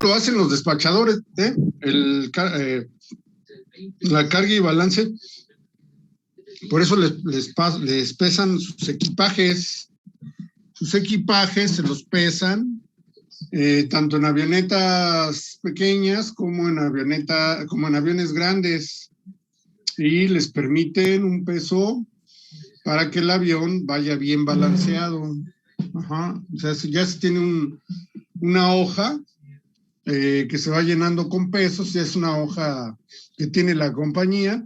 lo hacen los despachadores, ¿eh? La carga y balance. Por eso les pesan sus equipajes. Sus equipajes se los pesan, tanto en avionetas pequeñas como en aviones grandes, y les permiten un peso para que el avión vaya bien balanceado. Ajá. O sea, si ya se tiene una hoja que se va llenando con pesos, ya es una hoja que tiene la compañía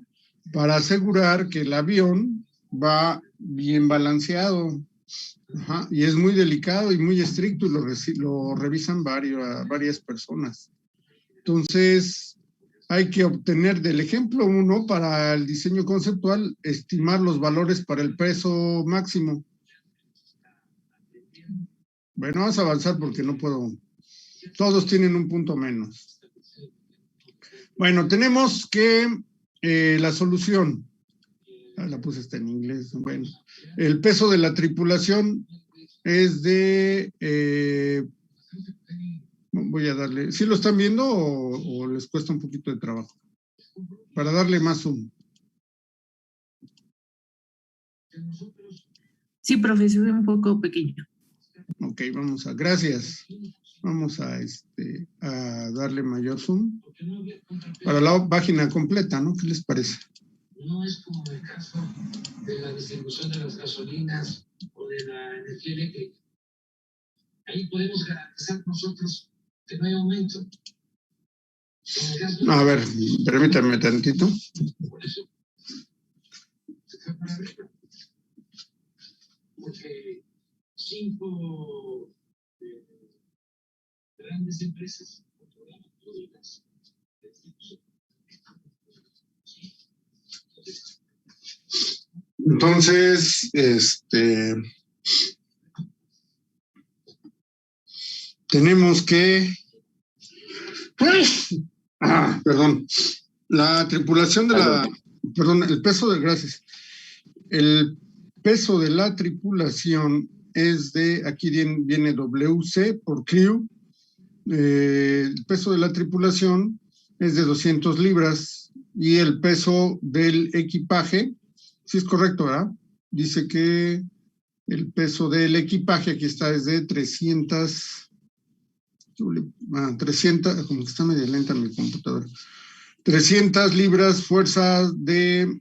para asegurar que el avión va bien balanceado. Ajá. Y es muy delicado y muy estricto, y lo revisan varias personas. Entonces, hay que obtener del ejemplo 1 para el diseño conceptual, estimar los valores para el peso máximo. Bueno, vamos a avanzar porque no puedo. Todos tienen un punto menos. Bueno, tenemos que la solución. La puse hasta en inglés. Bueno, el peso de la tripulación es de... voy a darle... ¿Sí lo están viendo o les cuesta un poquito de trabajo? Para darle más zoom. Sí, profesor, un poco pequeño. Ok, gracias. Vamos a darle mayor zoom para la página completa, ¿no? ¿Qué les parece? No es como el caso de la distribución de las gasolinas o de la energía eléctrica. Ahí podemos garantizar nosotros que no hay aumento. A ver, permítame tantito. Por eso se fue para arriba. Porque 5 grandes empresas controlan todo el gas. Entonces, tenemos que... perdón. La tripulación de la... Perdón, el peso de... Gracias. El peso de la tripulación es de... Aquí viene WC por crew. El peso de la tripulación es de 200 libras. Y el peso del equipaje... Sí es correcto, ¿verdad? Dice que el peso del equipaje, aquí está, es de 300, como que está medio lenta mi computadora, 300 libras fuerza de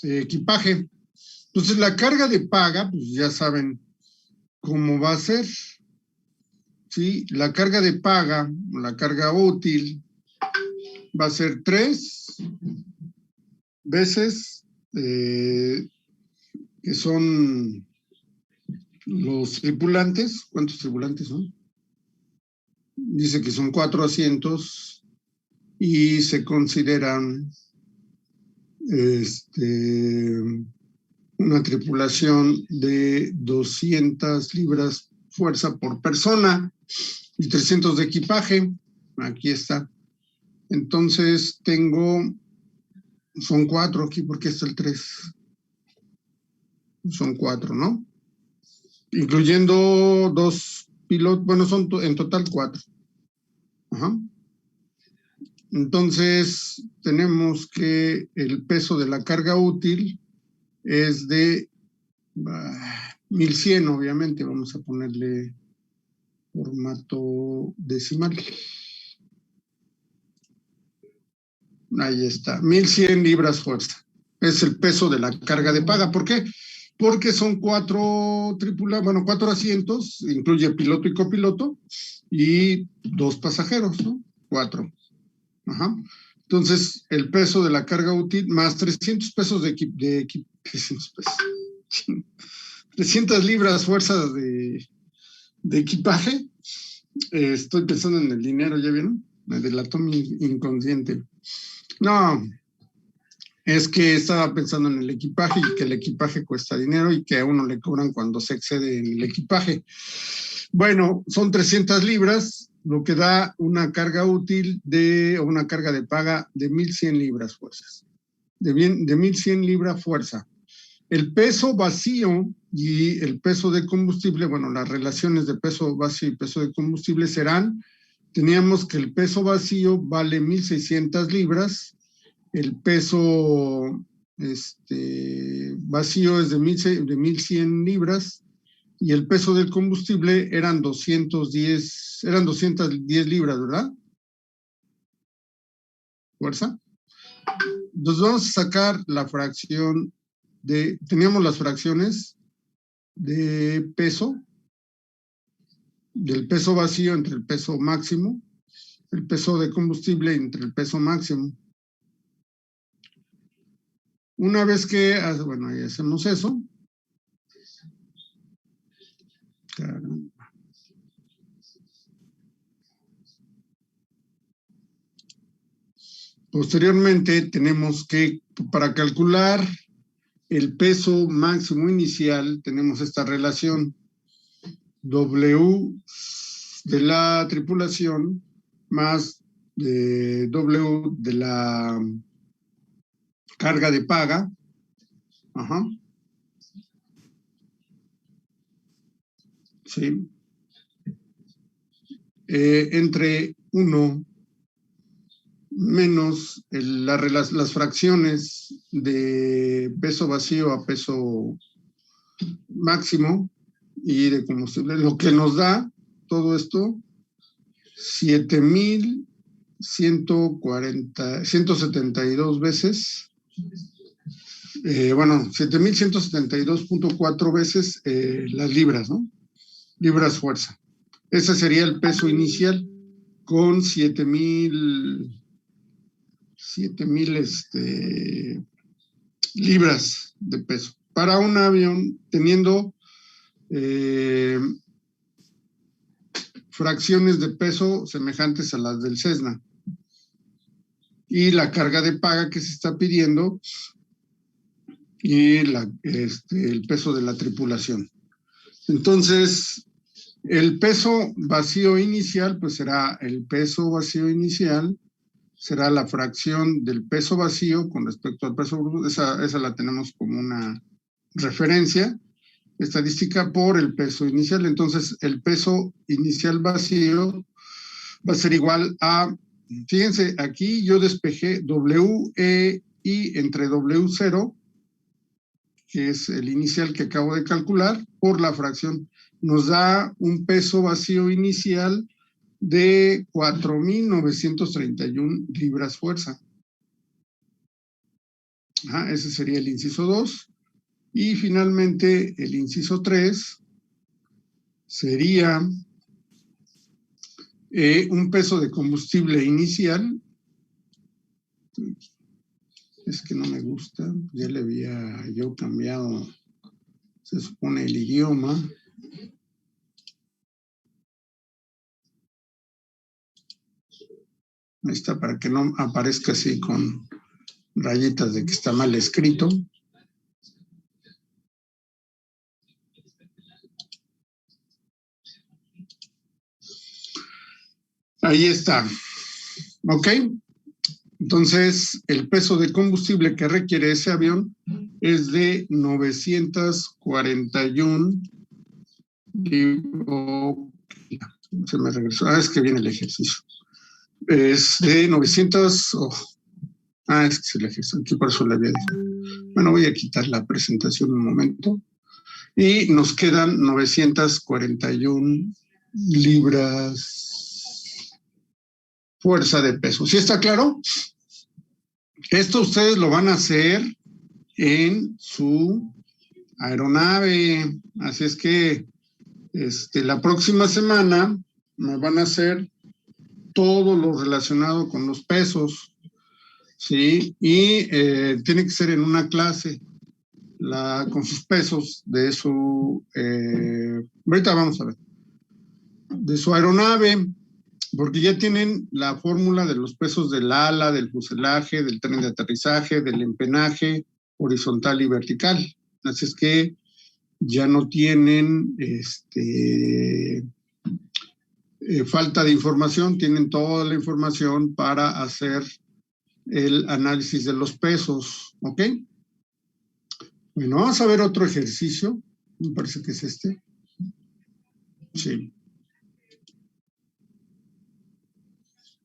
equipaje. Entonces, la carga de paga, pues ya saben cómo va a ser. ¿Sí? La carga de paga, la carga útil, va a ser 3 veces... que son los tripulantes. ¿Cuántos tripulantes son? Dice que son 4 asientos y se consideran una tripulación de 200 libras fuerza por persona y 300 de equipaje. Aquí está. Entonces son 4 aquí porque está el 3. Son 4, ¿no? Incluyendo 2 pilotos, bueno, son en total 4. Ajá. Entonces, tenemos que el peso de la carga útil es de 1100, obviamente. Vamos a ponerle formato decimal. Ahí está, 1100 libras fuerza. Es el peso de la carga de paga. ¿Por qué? Porque son 4 asientos, incluye piloto y copiloto, y 2 pasajeros, ¿no? 4. Ajá. Entonces, el peso de la carga útil más 300 pesos 300 libras fuerzas de equipaje. Estoy pensando en el dinero, ¿ya vieron? Me delató mi inconsciente. No, es que estaba pensando en el equipaje y que el equipaje cuesta dinero y que a uno le cobran cuando se excede en el equipaje. Bueno, son 300 libras, lo que da una carga útil o una carga de paga de 1100 libras fuerzas. De 1100 libras fuerza. El peso vacío y el peso de combustible, bueno, las relaciones de peso vacío y peso de combustible serán teníamos que el peso vacío vale 1,600 libras, el peso vacío es de 1,100 libras, y el peso del combustible eran 210 libras, ¿verdad? Fuerza. Entonces vamos a sacar la fracción teníamos las fracciones de peso, del peso vacío entre el peso máximo, el peso de combustible entre el peso máximo. Una vez que, bueno, ahí hacemos eso. Caramba. Posteriormente tenemos que, para calcular el peso máximo inicial, tenemos esta relación W de la tripulación más W de la carga de paga. Ajá. Sí. Entre 1 menos las fracciones de peso vacío a peso máximo y de combustible, lo que nos da todo esto, 7,172 veces, 7,172.4 veces las libras, ¿no? Libras fuerza. Ese sería el peso inicial con 7,000 libras de peso. Para un avión teniendo fracciones de peso semejantes a las del Cessna. Y la carga de paga que se está pidiendo y el peso de la tripulación. Entonces, el peso vacío inicial, pues será el peso vacío inicial, será la fracción del peso vacío con respecto al peso bruto. Esa la tenemos como una referencia estadística por el peso inicial. Entonces, el peso inicial vacío va a ser igual a, fíjense, aquí yo despejé WEI entre W0, que es el inicial que acabo de calcular, por la fracción. Nos da un peso vacío inicial de 4,931 libras fuerza. Ese sería el inciso 2. Y finalmente el inciso 3 sería un peso de combustible inicial. Es que no me gusta, ya le había yo cambiado, se supone, el idioma. Ahí está, para que no aparezca así con rayitas de que está mal escrito. Ahí está. ¿Ok? Entonces, el peso de combustible que requiere ese avión es de 941. Se me regresó. Es que viene el ejercicio. Es de 900. Es que es el ejercicio. Aquí por eso le había dicho. Bueno, voy a quitar la presentación un momento. Y nos quedan 941 libras fuerza de peso. ¿Sí está claro? Esto ustedes lo van a hacer en su aeronave. Así es que la próxima semana me van a hacer todo lo relacionado con los pesos, ¿sí? Y tiene que ser en una clase con sus pesos de su... ahorita vamos a ver. De su aeronave, porque ya tienen la fórmula de los pesos del ala, del fuselaje, del tren de aterrizaje, del empenaje horizontal y vertical. Así es que ya no tienen falta de información, tienen toda la información para hacer el análisis de los pesos, ¿ok? Bueno, vamos a ver otro ejercicio, me parece que es este. Sí.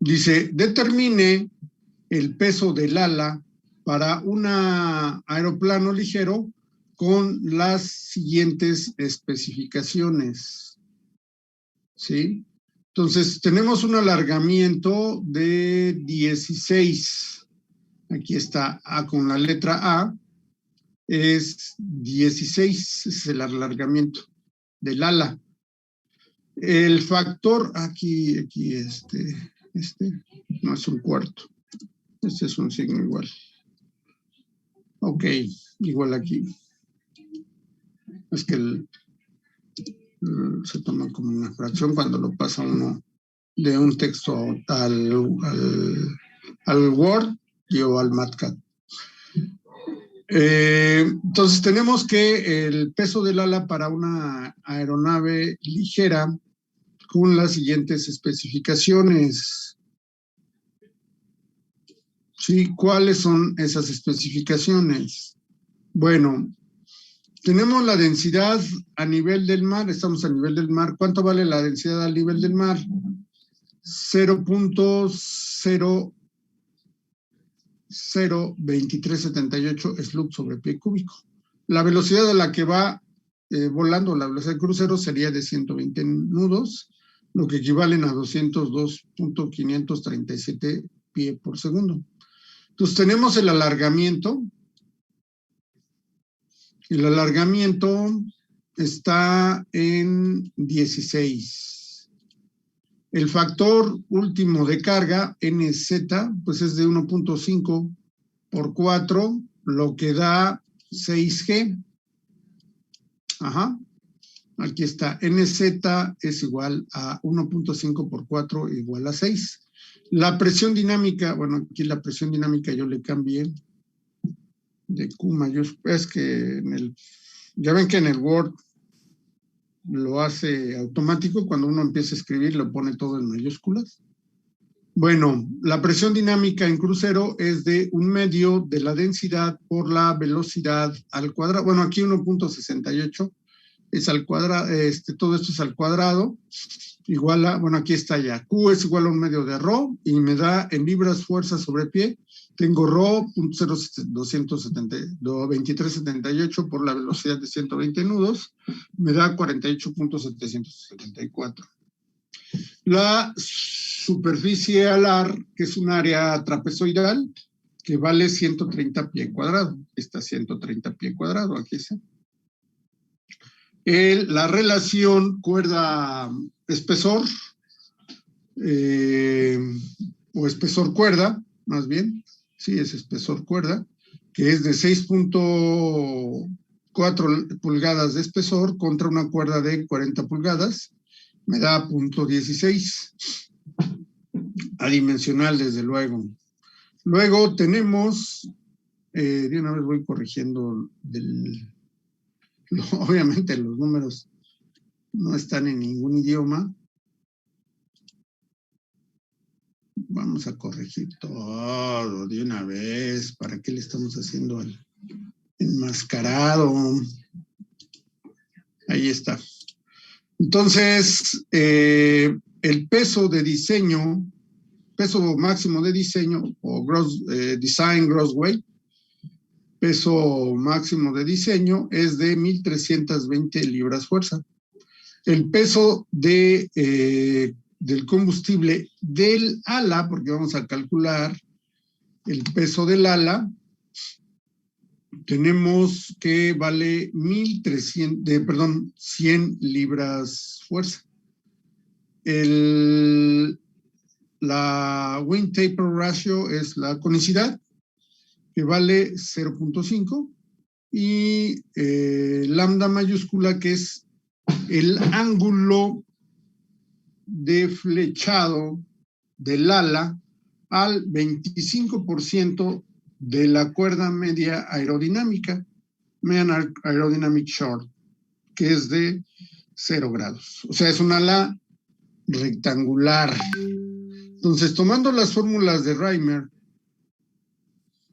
Dice, determine el peso del ala para un aeroplano ligero con las siguientes especificaciones. ¿Sí? Entonces, tenemos un alargamiento de 16. Aquí está A con la letra A. Es 16, es el alargamiento del ala. El factor, aquí no es un cuarto. Este es un signo igual. Ok, igual aquí. Es que se toma como una fracción cuando lo pasa uno de un texto al Word o al Matcat. Entonces tenemos que el peso del ala para una aeronave ligera con las siguientes especificaciones. ¿Sí? ¿Cuáles son esas especificaciones? Bueno, tenemos la densidad a nivel del mar, estamos a nivel del mar. ¿Cuánto vale la densidad a nivel del mar? 0.02378 slug sobre pie cúbico. La velocidad a la que va volando, la velocidad de crucero sería de 120 nudos, lo que equivalen a 202.537 pie por segundo. Entonces tenemos el alargamiento. El alargamiento está en 16. El factor último de carga, NZ, pues es de 1.5 por 4, lo que da 6G. Ajá. Aquí está, NZ es igual a 1.5 por 4 igual a 6. La presión dinámica, bueno, aquí la presión dinámica yo le cambié de Q mayúscula, es que ya ven que en el Word lo hace automático, cuando uno empieza a escribir lo pone todo en mayúsculas. Bueno, la presión dinámica en crucero es de 1/2 de la densidad por la velocidad al cuadrado. Bueno, aquí 1.68 es al cuadrado, todo esto es al cuadrado, igual a, bueno, aquí está ya, Q es igual a 1/2 de ρ, y me da en libras fuerza sobre pie, tengo ρ, 0.2378 por la velocidad de 120 nudos, me da 48.774. La superficie alar, que es un área trapezoidal, que vale 130 pie cuadrado, está 130 pie cuadrado, aquí está. La relación cuerda-espesor, o espesor-cuerda, más bien, sí, es espesor-cuerda, que es de 6.4 pulgadas de espesor contra una cuerda de 40 pulgadas, me da 0.16, adimensional desde luego. Luego tenemos, de una vez voy corrigiendo obviamente los números no están en ningún idioma. Vamos a corregir todo de una vez. ¿Para qué le estamos haciendo al enmascarado? Ahí está. Entonces, el peso de diseño, peso máximo de diseño, o design gross weight, peso máximo de diseño es de 1.320 libras fuerza. El peso del combustible del ala, porque vamos a calcular el peso del ala, tenemos que vale 100 libras fuerza. La wing taper ratio es la conicidad, que vale 0.5, y lambda mayúscula, que es el ángulo de flechado del ala al 25% de la cuerda media aerodinámica, median aerodynamic short, que es de 0 grados. O sea, es un ala rectangular. Entonces, tomando las fórmulas de Reimer,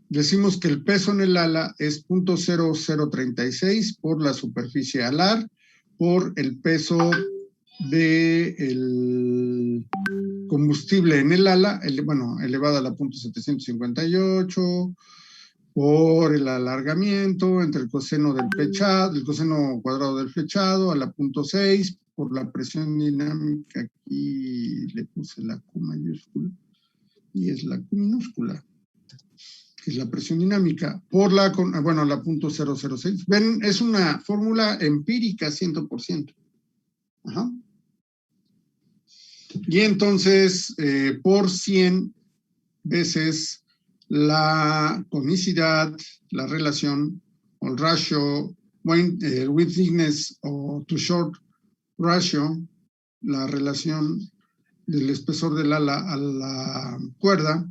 decimos que el peso en el ala es 0.0036 por la superficie alar, por el peso del combustible en el ala, elevado a la punto 758, por el alargamiento entre el coseno del flechado, el coseno cuadrado del flechado a la punto 6, por la presión dinámica, aquí le puse la Q mayúscula, y es la Q minúscula, que es la presión dinámica, por la punto 006. Ven, es una fórmula empírica 100%. Ajá. Y entonces, por 100 veces la conicidad, la relación, o el ratio, el width thickness o to short ratio, la relación del espesor del ala a la cuerda,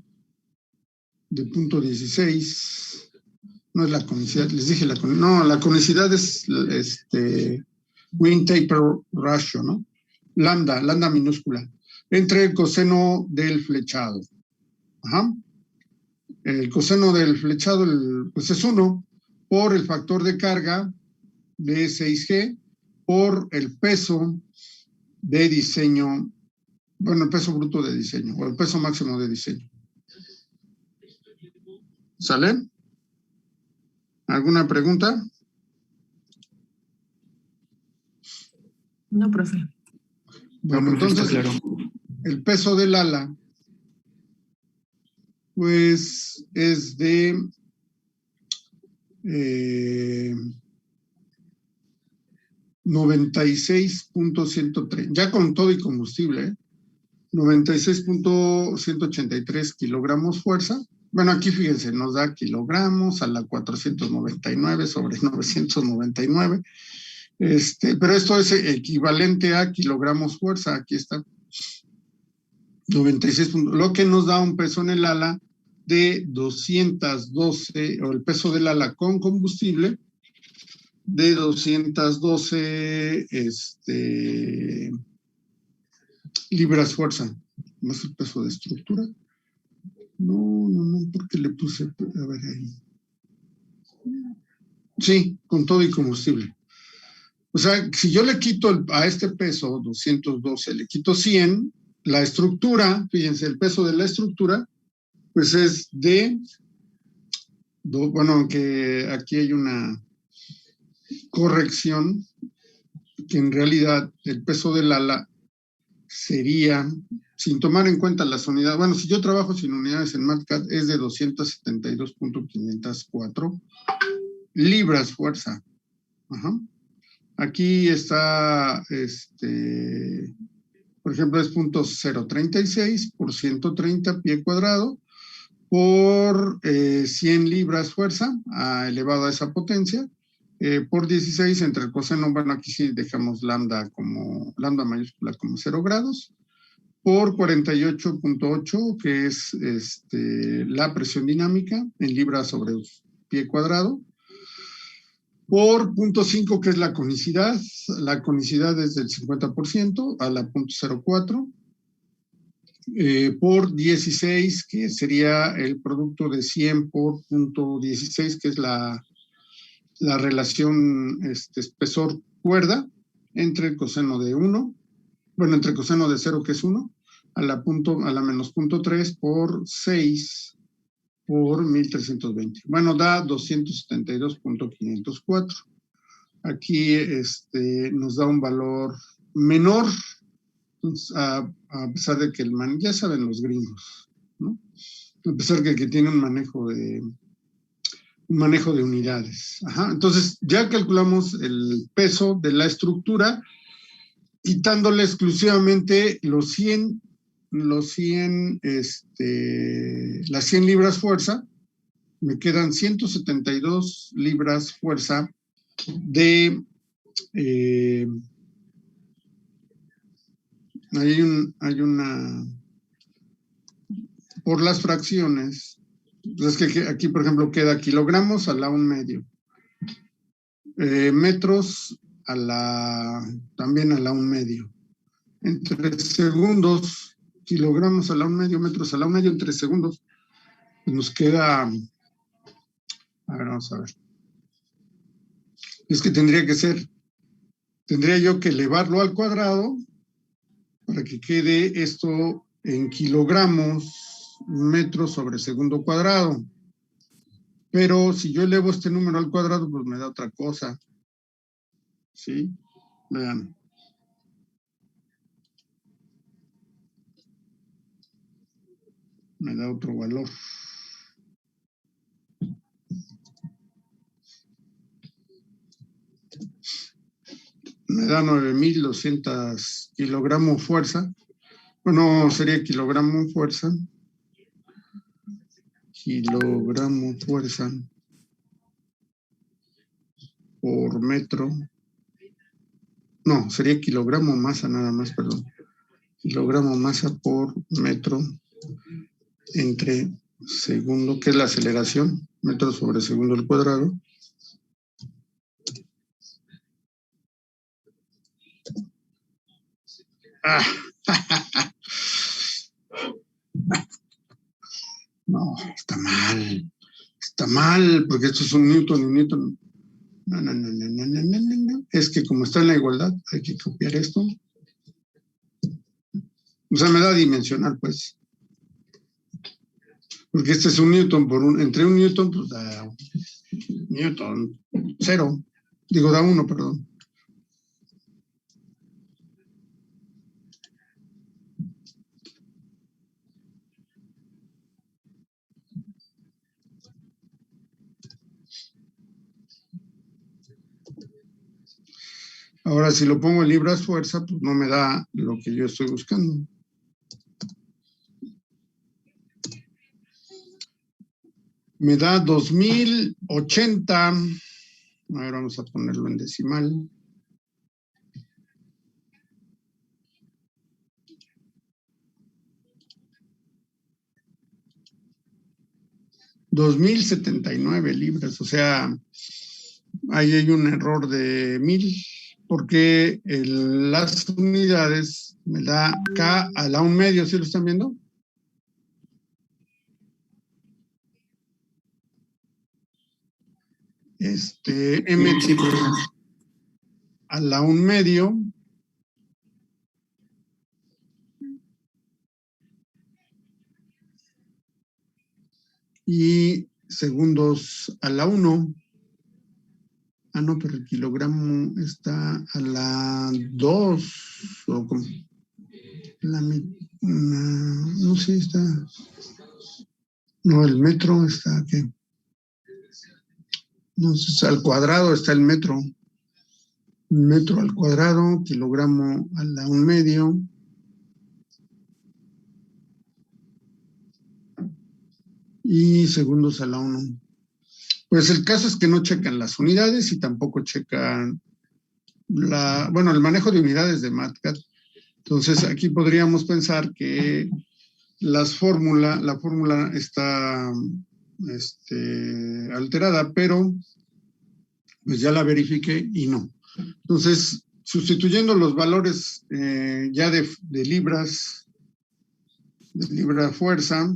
de punto 16, no es la conicidad, les dije la conicidad es wind taper ratio, ¿no? Lambda minúscula, entre el coseno del flechado. Ajá. El coseno del flechado pues es 1 por el factor de carga de 6G por el peso de diseño, el peso bruto de diseño o el peso máximo de diseño. ¿Sale? ¿Alguna pregunta? No, profe. Bueno, entonces, claro, el peso del ala, pues, es de 96.130, ya con todo y combustible, 96.183 kilogramos fuerza. Bueno, aquí fíjense, nos da kilogramos a la 499 sobre 999. Pero esto es equivalente a kilogramos fuerza, aquí está. 96, lo que nos da un peso en el ala de 212, o el peso del ala con combustible, de 212 libras fuerza. ¿Más el peso de estructura? No, porque le puse, a ver ahí. Sí, con todo y combustible. O sea, si yo le quito a este peso, 212, le quito 100, la estructura, fíjense, el peso de la estructura, pues es de, aunque aquí hay una corrección, que en realidad el peso del ala sería, sin tomar en cuenta las unidades, si yo trabajo sin unidades en MATCAD, es de 272.504 libras fuerza. Ajá. Aquí está, por ejemplo, es punto 036 por 130 pie cuadrado por 100 libras fuerza elevado a esa potencia, por 16 entre el coseno, aquí sí dejamos lambda mayúscula como 0 grados, por 48.8, que es la presión dinámica en libras sobre pie cuadrado, por 0.5, que es la conicidad es del 50% a la 0.04, por 16, que sería el producto de 100 por 0.16, que es la relación espesor cuerda entre el coseno de 1, entre el coseno de 0, que es 1, a la menos 0.3 por 6 por 1320. Da 272.504. Aquí nos da un valor menor, a pesar de que ya saben los gringos, ¿no? A pesar de que tiene un manejo de unidades. Ajá. Entonces, ya calculamos el peso de la estructura, quitándole exclusivamente las 100 libras fuerza, me quedan 172 libras fuerza de hay una por las fracciones. Es que aquí, por ejemplo, queda kilogramos a la 1/2, metros también a la 1/2, entre segundos, kilogramos a la 1/2, metros a la 1/2, entre segundos, pues nos queda, a ver, vamos a ver, es que tendría yo que elevarlo al cuadrado para que quede esto en kilogramos, metros sobre segundo cuadrado. Pero si yo elevo este número al cuadrado, pues me da otra cosa. ¿Sí? Vean. Me da otro valor. Me da 9,200 kilogramos fuerza. Bueno, sería kilogramo fuerza. Kilogramo fuerza por metro. No, sería kilogramo masa nada más, perdón. Kilogramo masa por metro entre segundo, que es la aceleración, metro sobre segundo al cuadrado. No, está mal, porque esto es un newton y un newton. No. Es que como está en la igualdad, hay que copiar esto. O sea, me da dimensional, pues. Porque este es un newton entre un newton, pues da newton 0. Digo, da 1, perdón. Ahora, si lo pongo en libras fuerza, pues no me da lo que yo estoy buscando. Me da 2080. A ver, vamos a ponerlo en decimal. $2,079, o sea, ahí hay un error de 1,000, porque las unidades me da K a la 1/2, ¿sí lo están viendo? M a la 1/2 y segundos a la 1. Ah, no, pero el kilogramo está a la 2. ¿O cómo? No sé, está. No, el metro está aquí. No sé, al cuadrado está el metro. Metro al cuadrado, kilogramo a la 1/2. Y segundos a la 1. Pues el caso es que no checan las unidades y tampoco checan el manejo de unidades de MATCAD. Entonces aquí podríamos pensar que la fórmula está alterada, pero pues ya la verifiqué y no. Entonces, sustituyendo los valores ya de libras, de libra fuerza,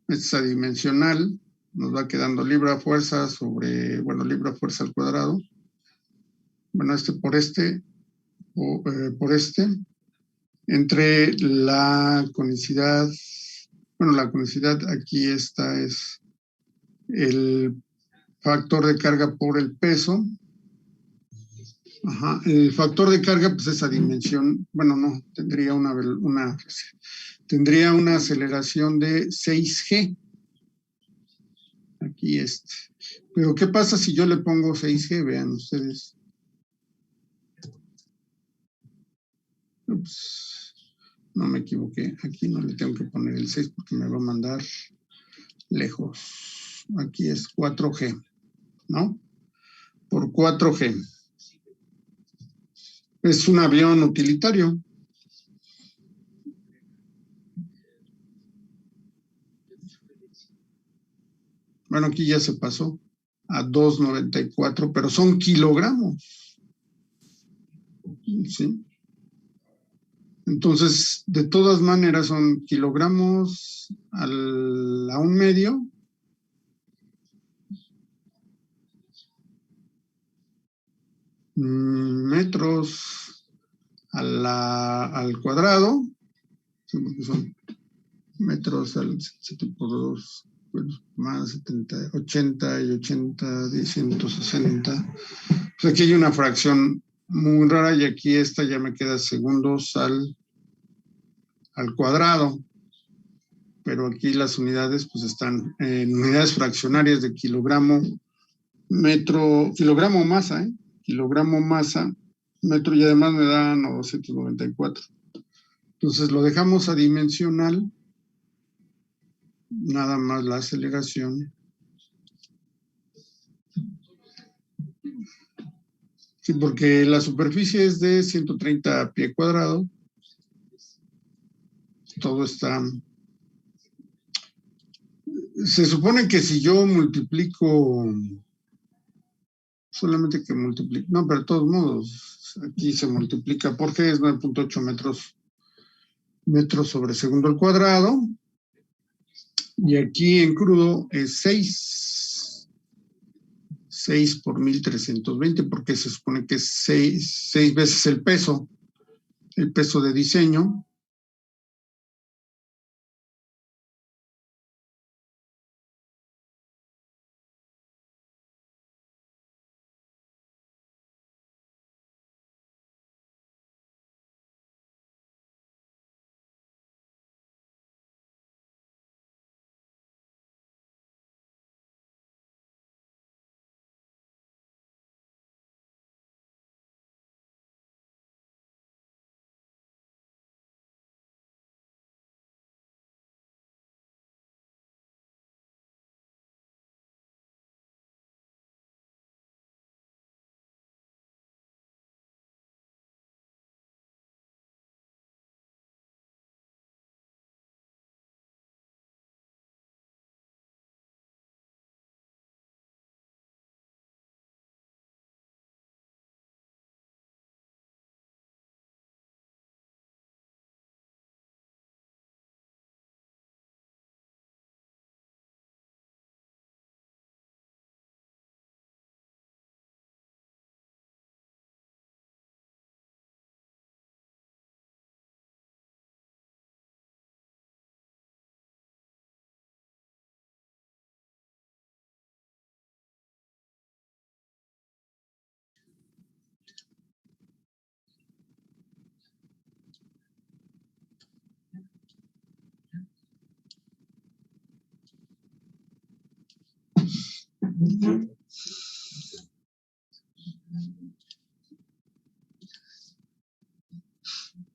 esta dimensional, nos va quedando libra fuerza sobre, libra fuerza al cuadrado. Bueno, por este, entre la conicidad, la conicidad aquí esta es el factor de carga por el peso. Ajá, el factor de carga, pues esa dimensión, no, tendría una aceleración de 6G. Aquí Pero ¿qué pasa si yo le pongo 6G? Vean ustedes. Ups, no me equivoqué. Aquí no le tengo que poner el 6 porque me va a mandar lejos. Aquí es 4G, ¿no? Por 4G. Es un avión utilitario. Bueno, aquí ya se pasó a 2,94, pero son kilogramos. ¿Sí? Entonces, de todas maneras, son kilogramos a la 1/2. metros al cuadrado, sí, porque son metros al 7 por 2, bueno, más 70, 80 y 80, 160. Pues aquí hay una fracción muy rara y aquí esta ya me queda segundos al cuadrado. Pero aquí las unidades pues están en unidades fraccionarias de kilogramo, metro, kilogramo masa, kilogramo masa, metro, y además me dan 294. Entonces lo dejamos adimensional, nada más la aceleración. Sí, porque la superficie es de 130 pie cuadrado. Todo está... Se supone que si yo multiplico, solamente que multiplico, no, pero de todos modos, aquí se multiplica porque es 9.8 metros sobre segundo al cuadrado. Y aquí en crudo es 6 por 1320, porque se supone que es 6 veces el peso de diseño.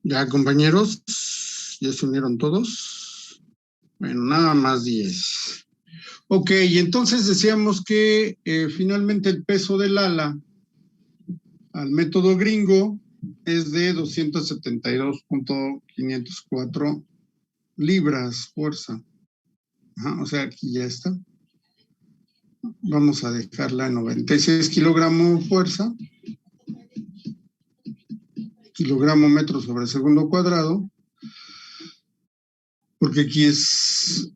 Ya, compañeros, ya se unieron todos. Bueno, nada más 10. Ok, y entonces decíamos que finalmente el peso del ala al método gringo es de 272.504 libras fuerza. Ajá, o sea, aquí ya está. Vamos a dejarla en 96 kilogramos fuerza, kilogramo metro sobre segundo cuadrado, porque aquí es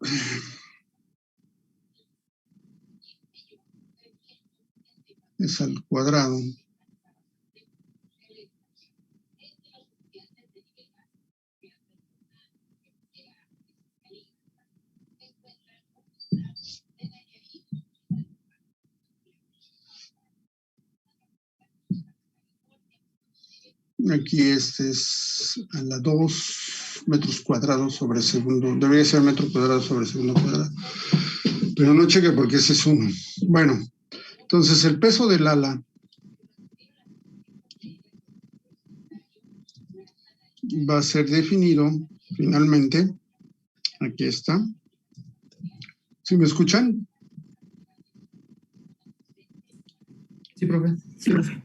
al cuadrado. Aquí este es a la 2 metros cuadrados sobre segundo. Debería ser metro cuadrado sobre segundo cuadrado. Pero no cheque porque ese es 1. Bueno, entonces el peso del ala va a ser definido finalmente. Aquí está. ¿Sí me escuchan? Sí, profe. Sí, profe.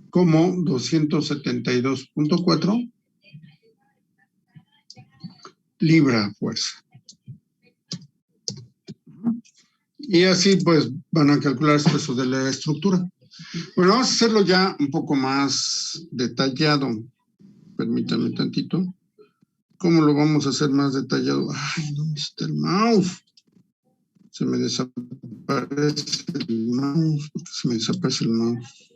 Como 272.4 libra fuerza. Y así pues van a calcular el peso de la estructura. Bueno, vamos a hacerlo ya un poco más detallado. Permítanme tantito. ¿Cómo lo vamos a hacer más detallado? Ay, ¿dónde está el mouse? Se me desaparece el mouse. ¿Por qué se me desaparece el mouse?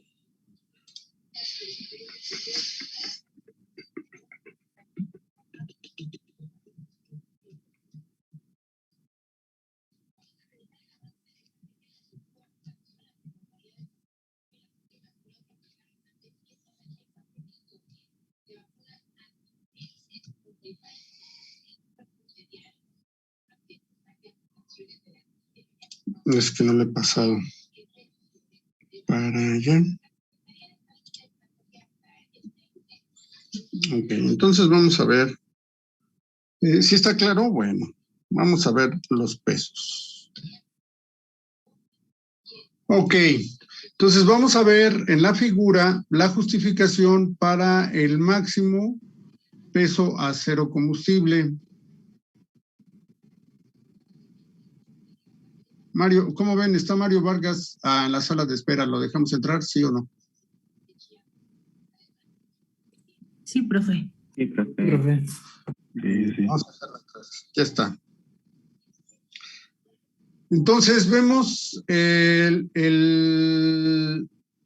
Es que no le he pasado para allá. Ok, entonces vamos a ver. Si está claro, bueno, vamos a ver los pesos. Ok, entonces vamos a ver en la figura la justificación para el máximo peso a cero combustible. Mario, ¿cómo ven? ¿Está Mario Vargas en la sala de espera? ¿Lo dejamos entrar, sí o no? Sí, profe. Sí, profe. Sí. Vamos a hacerlo atrás. Ya está. Entonces vemos el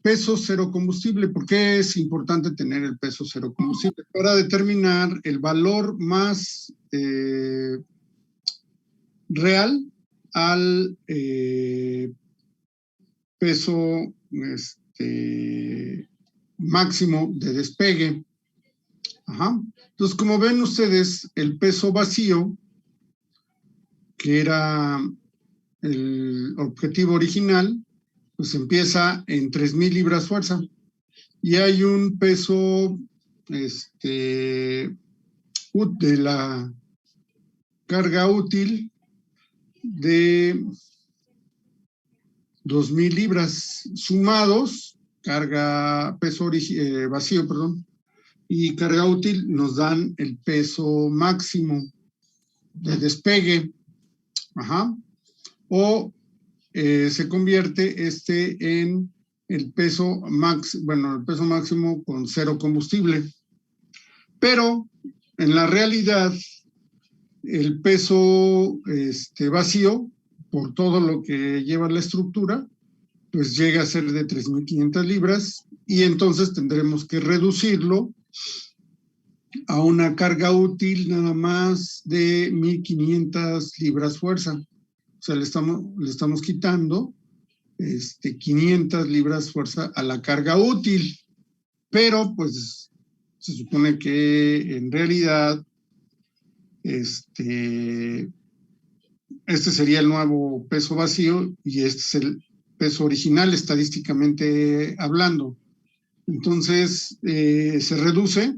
peso cero combustible. ¿Por qué es importante tener el peso cero combustible? Para determinar el valor más real al peso máximo de despegue. Ajá. Entonces, como ven ustedes, el peso vacío, que era el objetivo original, pues empieza en 3,000 libras fuerza. Y hay un peso de la carga útil de 2,000 libras sumados, peso vacío, perdón, y carga útil nos dan el peso máximo de despegue. Ajá. O se convierte en el peso máximo con cero combustible. Pero en la realidad, el peso vacío, por todo lo que lleva la estructura, pues llega a ser de 3,500 libras y entonces tendremos que reducirlo a una carga útil nada más de 1,500 libras fuerza. O sea, le estamos quitando 500 libras fuerza a la carga útil. Pero, pues, se supone que en realidad este sería el nuevo peso vacío y este es el peso original estadísticamente hablando. Entonces, se reduce,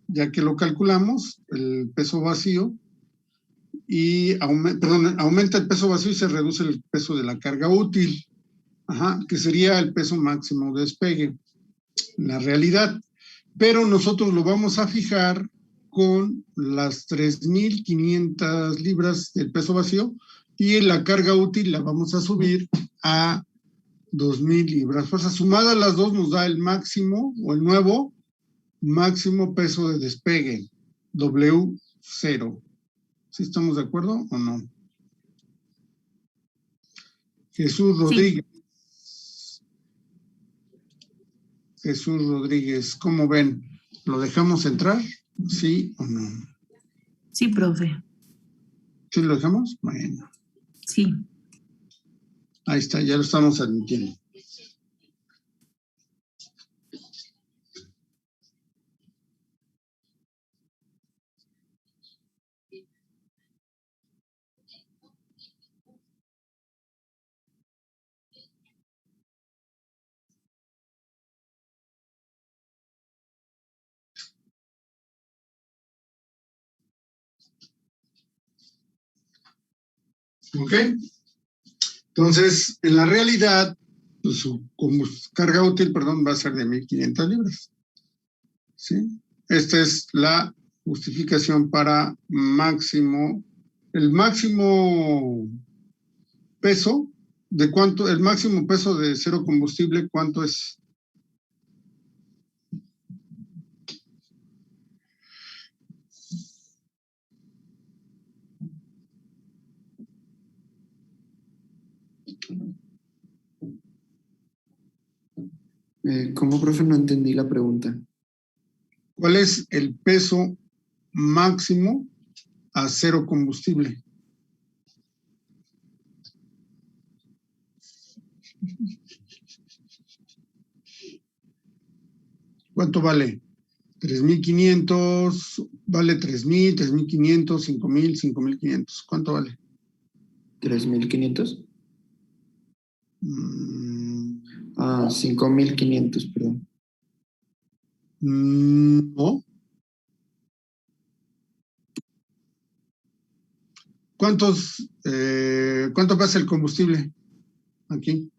ya que lo calculamos, el peso vacío, y aumenta el peso vacío y se reduce el peso de la carga útil, que sería el peso máximo de despegue, en la realidad. Pero nosotros lo vamos a fijar con las 3,500 libras del peso vacío y la carga útil la vamos a subir a 2,000 libras. Fuerza sumada las dos nos da el máximo o el nuevo máximo peso de despegue, W0. ¿Sí estamos de acuerdo o no? Jesús Rodríguez. Sí. Jesús Rodríguez, ¿cómo ven? ¿Lo dejamos entrar? ¿Sí o no? Sí, profe. ¿Sí lo dejamos? Bueno. Sí. Ahí está, ya lo estamos admitiendo. ¿Ok? Entonces, en la realidad, pues, su carga útil, va a ser de 1,500 libras. ¿Sí? Esta es la justificación para el máximo peso, ¿de cuánto? El máximo peso de cero combustible, ¿cuánto es? ¿Cómo, profe? No entendí la pregunta. ¿Cuál es el peso máximo a cero combustible? ¿Cuánto vale? 3,500, vale 3,000, 3,500, 5,000, 5,500. ¿Cuánto vale? 3,500. 5.500, perdón. No. ¿Cuánto pesa el combustible aquí?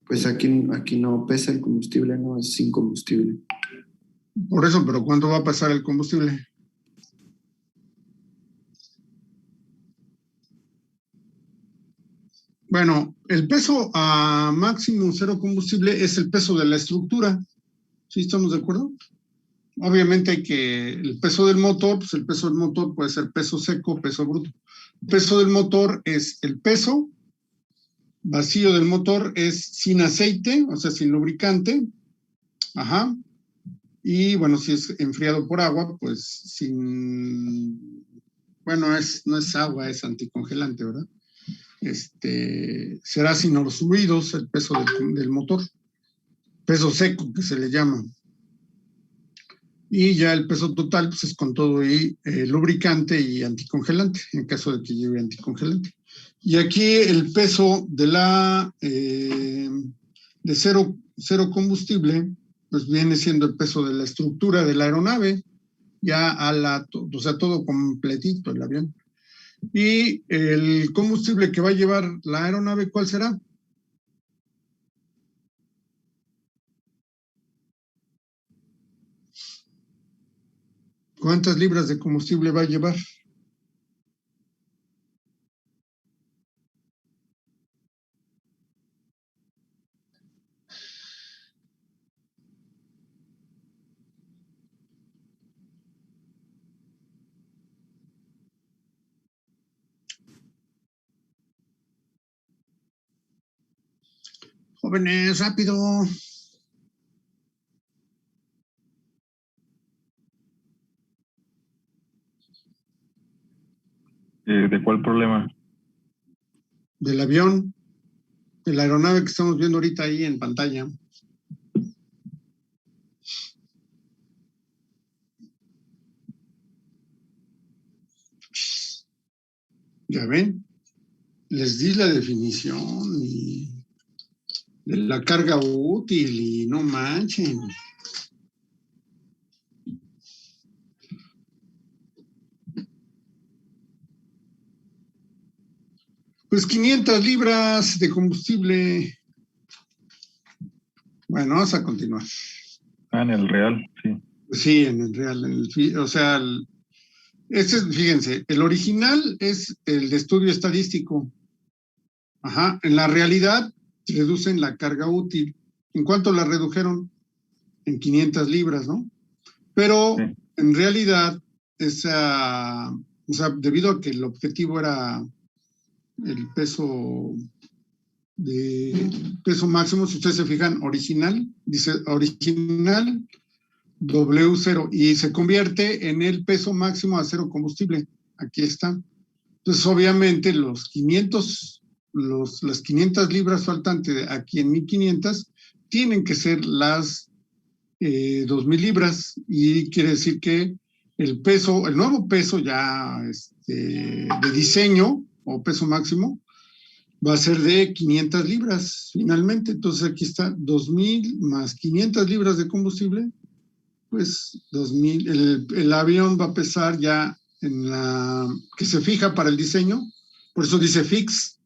Pues aquí no pesa el combustible, no es sin combustible. Por eso, pero ¿cuánto va a pesar el combustible? Bueno, el peso a máximo cero combustible es el peso de la estructura. ¿Sí estamos de acuerdo? Obviamente hay que, el peso del motor, pues el peso del motor puede ser peso seco, peso bruto. El peso del motor es el peso vacío del motor, es sin aceite, o sea, sin lubricante. Ajá. Y bueno, si es enfriado por agua, pues sin, bueno, no es agua, es anticongelante, ¿verdad? Será sin los fluidos el peso del motor, peso seco que se le llama. Y ya el peso total pues es con todo y lubricante y anticongelante, en caso de que lleve anticongelante. Y aquí el peso de cero combustible, pues viene siendo el peso de la estructura de la aeronave, ya o sea, todo completito el avión. Y el combustible que va a llevar la aeronave, ¿cuál será? ¿Cuántas libras de combustible va a llevar? Jóvenes, rápido. ¿De cuál problema? Del avión, de la aeronave que estamos viendo ahorita ahí en pantalla. Ya ven, les di la definición de la carga útil y no manchen. Pues 500 libras de combustible. Bueno, vamos a continuar. En el real, sí. Sí, en el real, o sea, fíjense, el original es el de estudio estadístico. Ajá, en la realidad reducen la carga útil. ¿En cuánto la redujeron? En 500 libras, ¿no? Pero Sí. en realidad, o sea, debido a que el objetivo era el peso máximo, si ustedes se fijan, original, dice original W0 y se convierte en el peso máximo a cero combustible. Aquí está. Entonces, obviamente, las 500 libras faltantes aquí en 1500 tienen que ser las 2000 libras y quiere decir que el nuevo peso ya de diseño o peso máximo va a ser de 500 libras finalmente. Entonces aquí está 2000 más 500 libras de combustible, pues 2000, el avión va a pesar ya que se fija para el diseño, por eso dice fix,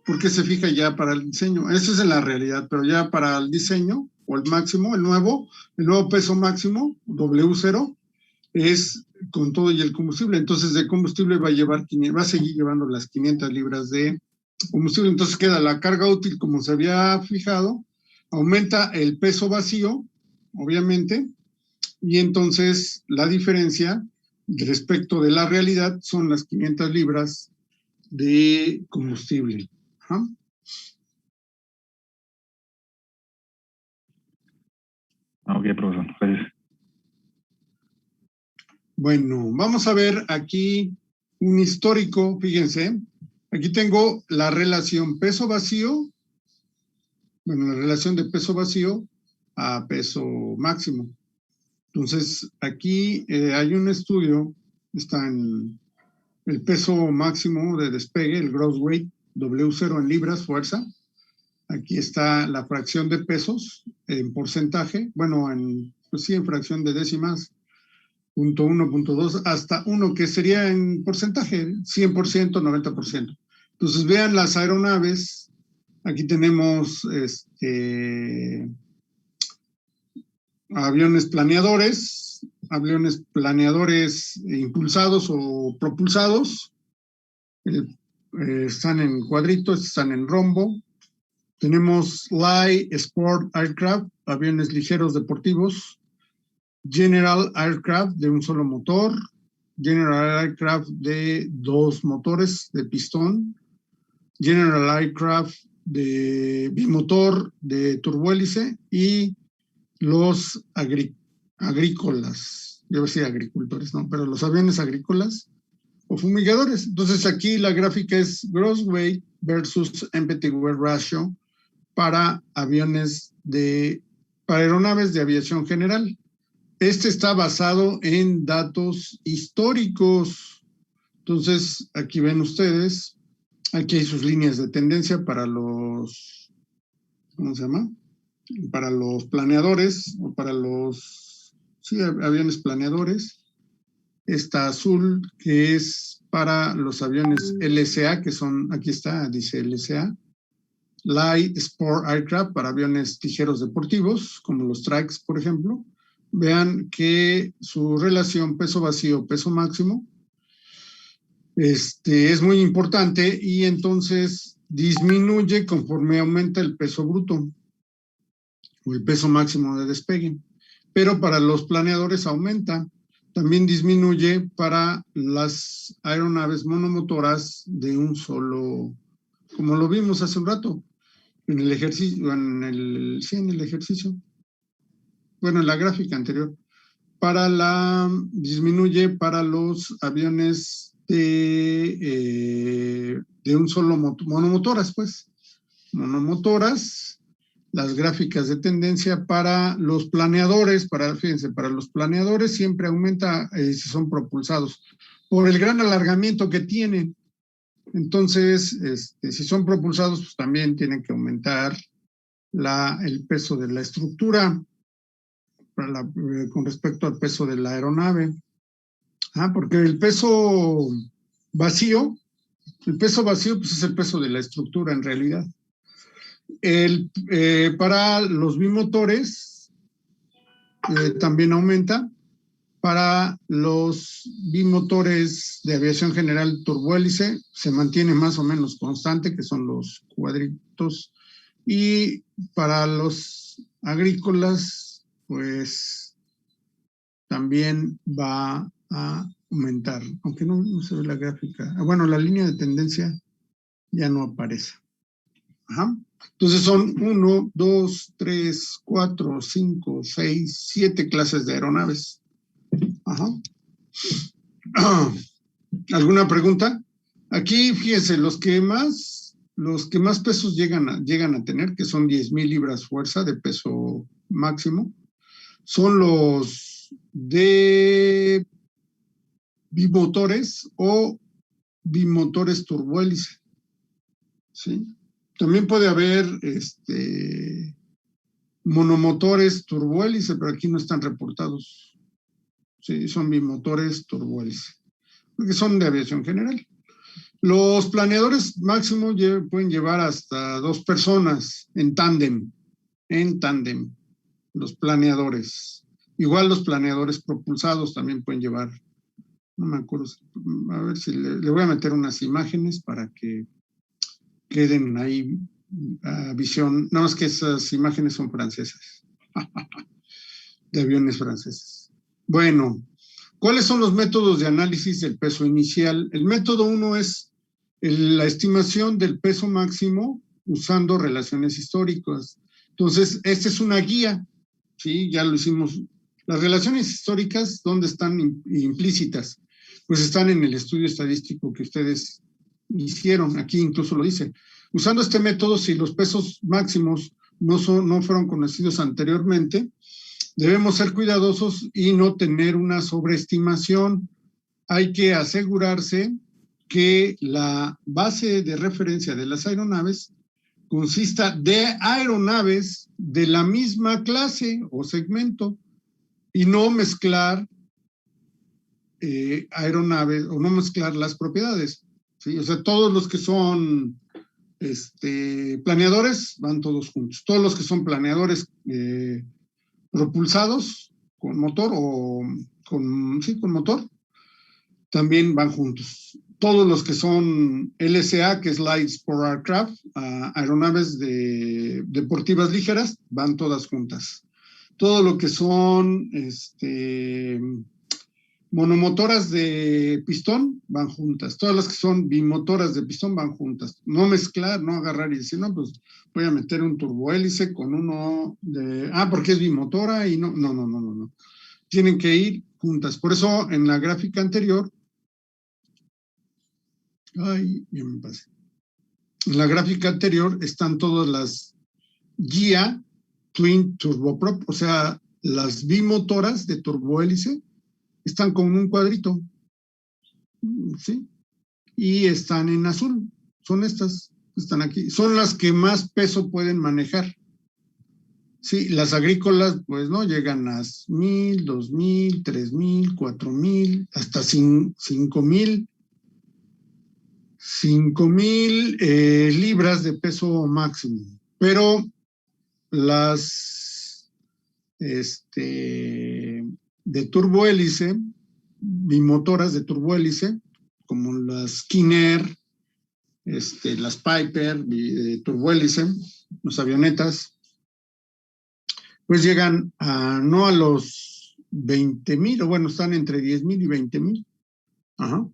porque se fija ya para el diseño. Eso es en la realidad, pero ya para el diseño o el máximo, el nuevo peso máximo, W0, es con todo y el combustible. Entonces de combustible va a seguir llevando las 500 libras de combustible. Entonces queda la carga útil como se había fijado, aumenta el peso vacío, obviamente, y entonces la diferencia respecto de la realidad son las 500 libras de combustible. Ajá. Ok, profesor, gracias. Bueno, vamos a ver aquí un histórico, fíjense, aquí tengo la relación peso vacío bueno, la relación de peso vacío a peso máximo. Entonces, aquí hay un estudio, está en el peso máximo de despegue, el gross weight, W0 en libras, fuerza. Aquí está la fracción de pesos en porcentaje, bueno, pues sí, en fracción de décimas, 0.1, 0.2, hasta 1, que sería en porcentaje, 100%, 90%. Entonces, vean las aeronaves. Aquí tenemos aviones planeadores impulsados o propulsados. Están en cuadritos, están en rombo. Tenemos Light Sport Aircraft, aviones ligeros deportivos. General Aircraft de un solo motor. General Aircraft de 2 motores de pistón. General Aircraft de bimotor de turbohélice y los agrícolas, yo voy a decir agricultores, no, pero los aviones agrícolas o fumigadores. Entonces aquí la gráfica es gross weight versus empty weight ratio para aeronaves de aviación general. Este está basado en datos históricos. Entonces aquí ven ustedes, aquí hay sus líneas de tendencia para los, ¿cómo se llama? Para los planeadores o para los aviones planeadores. Esta azul que es para los aviones LSA, que son, aquí está, dice LSA. Light Sport Aircraft para aviones ligeros deportivos, como los trikes, por ejemplo. Vean que su relación peso vacío, peso máximo, es muy importante y entonces disminuye conforme aumenta el peso bruto o el peso máximo de despegue. Pero para los planeadores aumenta. También disminuye para las aeronaves monomotoras de un solo, como lo vimos hace un rato, en el ejercicio, en el ejercicio. Bueno, en la gráfica anterior. Disminuye para los aviones de un solo monomotoras, pues. Monomotoras, las gráficas de tendencia para los planeadores, fíjense, para los planeadores siempre aumenta si son propulsados por el gran alargamiento que tienen. Entonces, si son propulsados, pues también tienen que aumentar el peso de la estructura con respecto al peso de la aeronave. Porque el peso vacío pues es el peso de la estructura en realidad. Para los bimotores también aumenta. Para los bimotores de aviación general turbohélice se mantiene más o menos constante, que son los cuadritos. Y para los agrícolas, pues también va a aumentar, aunque no se ve la gráfica. Bueno, la línea de tendencia ya no aparece. Entonces son 1, 2, 3, 4, 5, 6, 7 clases de aeronaves. ¿Alguna pregunta? Aquí, fíjense, los que más pesos llegan a tener, que son 10,000 libras fuerza de peso máximo, son los de bimotores o bimotores turbohélice. ¿Sí? También puede haber monomotores turbohélice, pero aquí no están reportados. Sí, son bimotores turbohélice, porque son de aviación general. Los planeadores máximo pueden llevar hasta 2 personas en tándem. Los planeadores. Igual los planeadores propulsados también pueden llevar. No me acuerdo. A ver si le voy a meter unas imágenes para que queden ahí a visión. No, es que esas imágenes son francesas. De aviones franceses. Bueno, ¿cuáles son los métodos de análisis del peso inicial? El método 1 es la estimación del peso máximo usando relaciones históricas. Entonces, esta es una guía, ¿sí? Ya lo hicimos. Las relaciones históricas, ¿dónde están implícitas? Pues están en el estudio estadístico que ustedes hicieron. Aquí incluso lo dice. Usando este método, si los pesos máximos no fueron conocidos anteriormente, debemos ser cuidadosos y no tener una sobreestimación. Hay que asegurarse que la base de referencia de las aeronaves consista de aeronaves de la misma clase o segmento y no mezclar aeronaves o no mezclar las propiedades, ¿sí? O sea, todos los que son planeadores van todos juntos. Todos los que son planeadores propulsados con motor o con motor también van juntos. Todos los que son LSA, que es Light Sport Aircraft, aeronaves deportivas ligeras, van todas juntas. Todo lo que son monomotoras de pistón van juntas. Todas las que son bimotoras de pistón van juntas. No mezclar, no agarrar y decir, no, pues voy a meter un turbohélice con uno de... porque es bimotora y no. Tienen que ir juntas. Por eso en la gráfica anterior... ya me pasé. En la gráfica anterior están todas las GIA Twin Turboprop, o sea, las bimotoras de turbohélice están con un cuadrito, ¿sí? Y están en azul, son estas, están aquí, son las que más peso pueden manejar. Sí, las agrícolas, pues no, llegan a 1,000, 2,000, 3,000, 4,000, hasta 5,000 libras de peso máximo. Pero las de turbohélice, bimotoras de turbohélice, como las Kinner, las Piper, turbohélice, las avionetas, pues llegan no a los 20,000, o bueno, están entre 10,000 y 20,000. Ajá.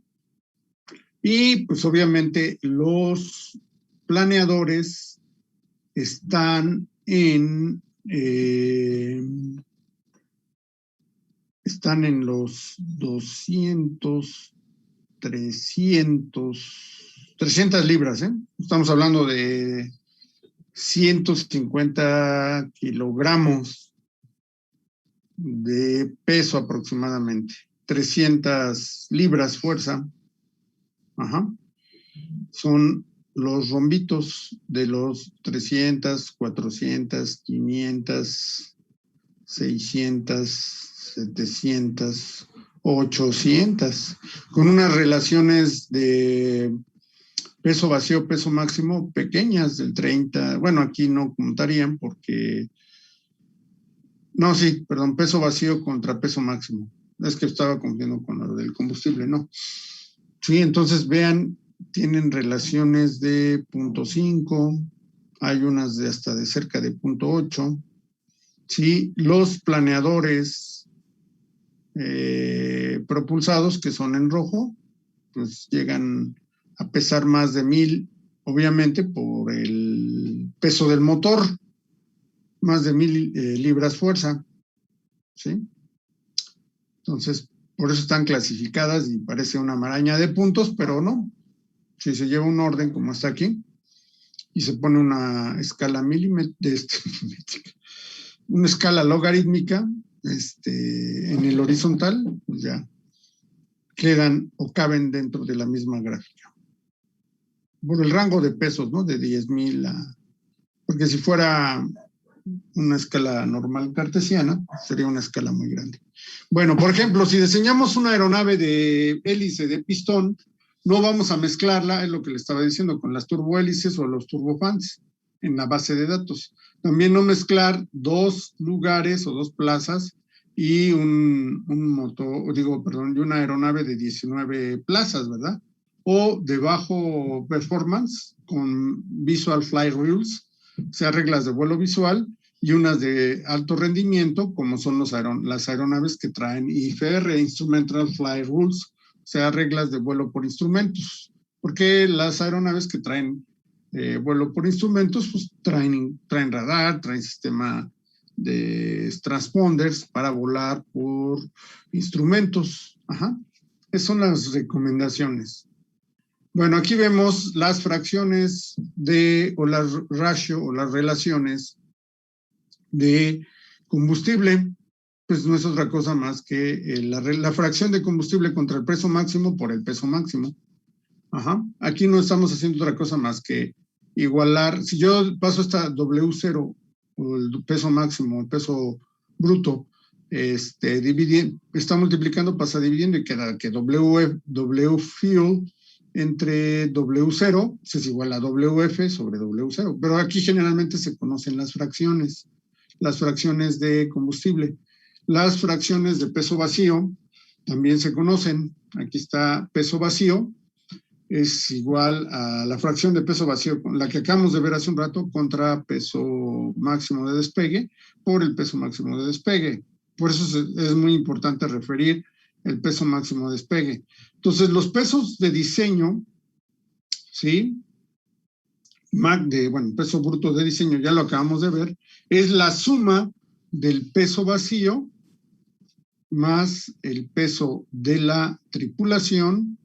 Y pues obviamente los planeadores están en los 200, 300 libras, ¿eh? Estamos hablando de 150 kilogramos de peso aproximadamente, 300 libras fuerza. Ajá. Son los rombitos de los 300, 400, 500, 600, 700, 800, con unas relaciones de peso vacío, peso máximo pequeñas del 30, bueno, aquí no contarían porque, no, sí, perdón, peso vacío contra peso máximo. Es que estaba confundiendo con lo del combustible, ¿no? Sí, entonces vean, tienen relaciones de 0.5, hay unas de hasta de cerca de 0.8. Sí, los planeadores propulsados, que son en rojo, pues llegan a pesar más de 1,000, obviamente por el peso del motor, más de 1,000 libras fuerza, ¿sí? Entonces, por eso están clasificadas y parece una maraña de puntos, pero no. Si se lleva un orden como está aquí y se pone una escala una escala logarítmica en el horizontal, pues ya quedan o caben dentro de la misma gráfica. Por el rango de pesos, ¿no? De 10,000 porque si fuera una escala normal cartesiana, sería una escala muy grande. Bueno, por ejemplo, si diseñamos una aeronave de hélice de pistón, no vamos a mezclarla, es lo que le estaba diciendo, con las turbohélices o los turbofans en la base de datos. También no mezclar dos lugares o dos plazas y una aeronave de 19 plazas, ¿verdad? O de bajo performance con Visual Flight Rules, o sea, reglas de vuelo visual, y unas de alto rendimiento, como son las aeronaves que traen IFR, Instrumental Flight Rules, o sea, reglas de vuelo por instrumentos. Porque las aeronaves que traen vuelo por instrumentos, pues traen radar, traen sistema de transponders para volar por instrumentos. Ajá. Esas son las recomendaciones. Bueno, aquí vemos las fracciones o las ratio o las relaciones de combustible, pues no es otra cosa más que la fracción de combustible contra el peso máximo por el peso máximo. Ajá. Aquí no estamos haciendo otra cosa más que igualar. Si yo paso esta W0, o el peso máximo, el peso bruto, está multiplicando, pasa dividiendo y queda que W fuel entre W0 es igual a WF sobre W0. Pero aquí generalmente se conocen las fracciones de combustible. Las fracciones de peso vacío también se conocen. Aquí está peso vacío, es igual a la fracción de peso vacío, la que acabamos de ver hace un rato, contra peso máximo de despegue por el peso máximo de despegue. Por eso es muy importante referir el peso máximo de despegue. Entonces, los pesos de diseño, ¿sí? Peso bruto de diseño, ya lo acabamos de ver, es la suma del peso vacío más el peso de la tripulación,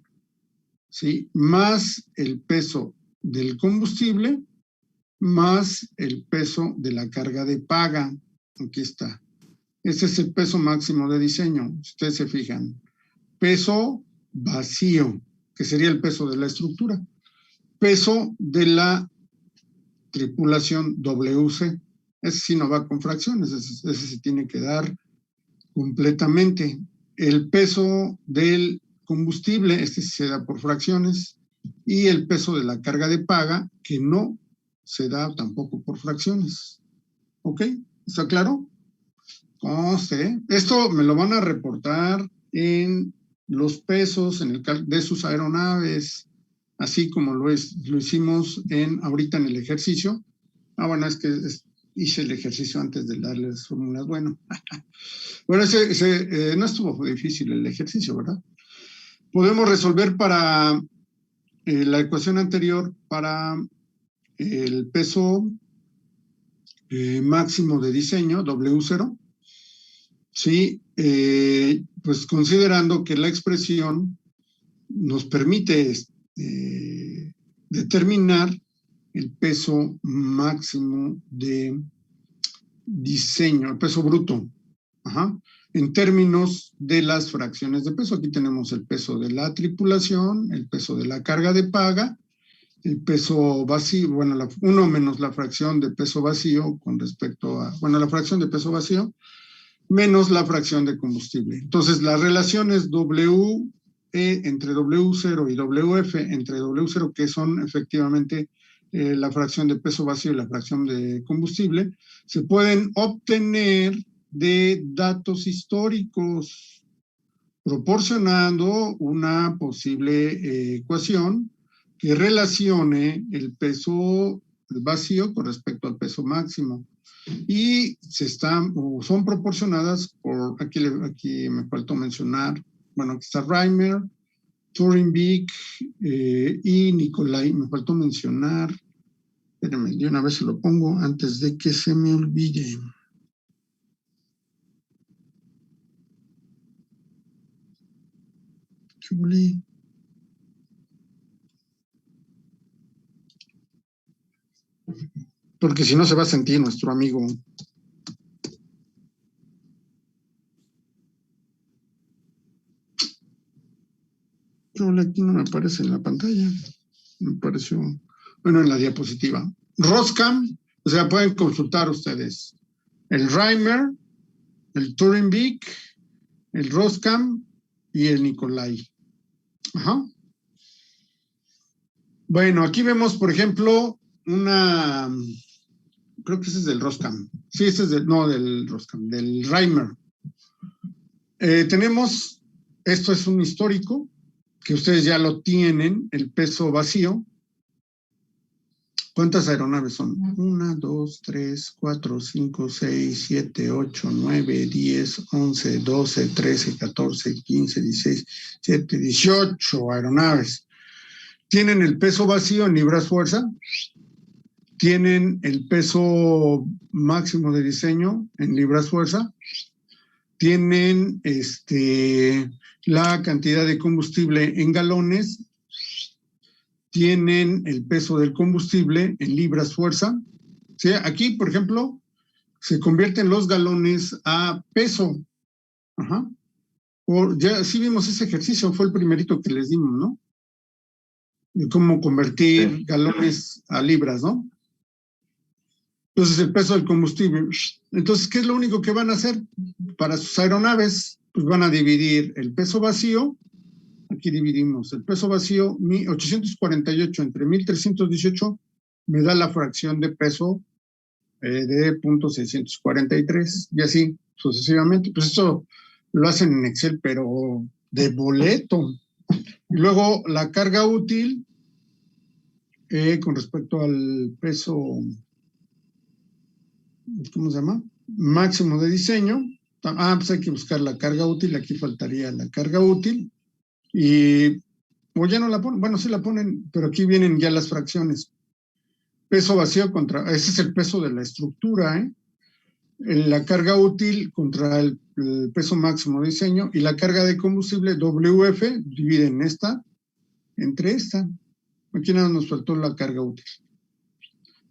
¿sí? Más el peso del combustible, más el peso de la carga de paga. Aquí está. Ese es el peso máximo de diseño, si ustedes se fijan. Peso vacío, que sería el peso de la estructura. Peso de la tripulación WC. Ese sí no va con fracciones, ese se tiene que dar completamente. El peso del combustible, este se da por fracciones, y el peso de la carga de paga, que no se da tampoco por fracciones. ¿Ok? ¿Está claro? Conste. Esto me lo van a reportar en los pesos de sus aeronaves, así como lo hicimos ahorita en el ejercicio. Bueno, es que hice el ejercicio antes de darles fórmulas. Bueno, no estuvo difícil el ejercicio, ¿verdad? Podemos resolver para la ecuación anterior para el peso máximo de diseño, W0, ¿sí? Pues considerando que la expresión nos permite determinar el peso máximo de diseño, el peso bruto, en términos de las fracciones de peso. Aquí tenemos el peso de la tripulación, el peso de la carga de paga, el peso vacío, uno menos la fracción de peso vacío con respecto a, la fracción de peso vacío, menos la fracción de combustible. Entonces, las relaciones W entre W0 y WF entre W0, que son efectivamente la fracción de peso vacío y la fracción de combustible, se pueden obtener de datos históricos, proporcionando una posible ecuación que relacione el peso vacío con respecto al peso máximo. Y son proporcionadas por, aquí me faltó mencionar, aquí está Reimer, Turing-Beek y Nicolai. Me faltó mencionar, espérenme, de una vez se lo pongo antes de que se me olvide. Chuli. Porque si no se va a sentir nuestro amigo. Aquí no me aparece en la pantalla. Me pareció, en la diapositiva. Roskam, o sea, pueden consultar ustedes. El Reimer, el Turing-Beek, el Roskam y el Nicolai. Bueno, aquí vemos, por ejemplo, creo que ese es del Roskam. Sí, ese es del Roskam, del Reimer. Tenemos, esto es un histórico, que ustedes ya lo tienen, el peso vacío. ¿Cuántas aeronaves son? 1, 2, 3, 4, 5, 6, 7, 8, 9, 10, 11, 12, 13, 14, 15, 16, 17, 18 aeronaves. Tienen el peso vacío en libras-fuerza, tienen el peso máximo de diseño en libras-fuerza, tienen la cantidad de combustible en galones, tienen el peso del combustible en libras-fuerza. ¿Sí? Aquí, por ejemplo, se convierten los galones a peso. Ajá. Ya sí vimos ese ejercicio, fue el primerito que les dimos, ¿no? De cómo convertir galones a libras, ¿no? Entonces, el peso del combustible. Entonces, ¿qué es lo único que van a hacer para sus aeronaves? Pues van a dividir el peso vacío. Aquí dividimos el peso vacío, 848 entre 1318, me da la fracción de peso de 0.643, y así sucesivamente. Pues eso lo hacen en Excel, pero de boleto. Y luego la carga útil, con respecto al peso, ¿cómo se llama? Máximo de diseño. Pues hay que buscar la carga útil, aquí faltaría la carga útil. O ya no la ponen, bueno, sí la ponen, pero aquí vienen ya las fracciones. Peso vacío contra, ese es el peso de la estructura, ¿eh? La carga útil contra el peso máximo de diseño, y la carga de combustible, WF, dividen esta entre esta. Aquí nada nos faltó la carga útil.